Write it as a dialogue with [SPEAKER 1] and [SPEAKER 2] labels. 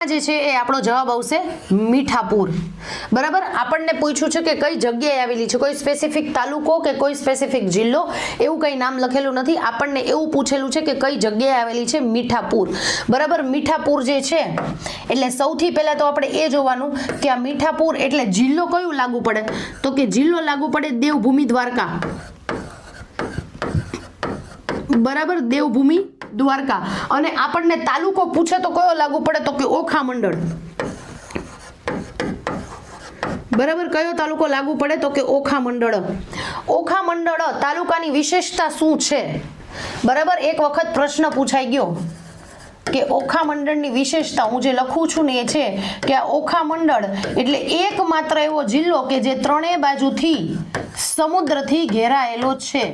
[SPEAKER 1] જે છે એ આપણો જવાબ આવશે મીઠાપુર। બરાબર, આપણને પૂછ્યું છે કે કઈ જગ્યાએ આવેલી છે, કોઈ સ્પેસિફિક તાલુકો કે કોઈ સ્પેસિફિક જિલ્લો, એવું કઈ નામ લખેલું નથી। આપણને એવું પૂછેલું છે કે કઈ જગ્યાએ આવેલી છે, મીઠાપુર। બરાબર, મીઠાપુર જે છે એટલે સૌથી પહેલા તો આપણે એ જોવાનું કે આ મીઠાપુર એટલે જિલ્લો કયું લાગુ પડે, તો કે જિલ્લો લાગુ પડે દેવભૂમિ દ્વારકા। બરાબર, દેવભૂમિ દ્વારકા। અને આપણને તાલુકો પૂછે તો કયો લાગુ પડે, તો કે ઓખા મંડળ। બરાબર, કયો તાલુકો લાગુ પડે, તો કે ઓખા મંડળ। ઓખા મંડળ તાલુકાની વિશેષતા શું છે? બરાબર, એક વખત પ્રશ્ન પૂછાઈ ગયો કે ઓખા મંડળની વિશેષતા, હું જે લખું છું ને એ છે કે આ ઓખા મંડળ એટલે એકમાત્ર એવો જિલ્લો કે જે ત્રણેય બાજુથી સમુદ્રથી ઘેરાયેલો છે।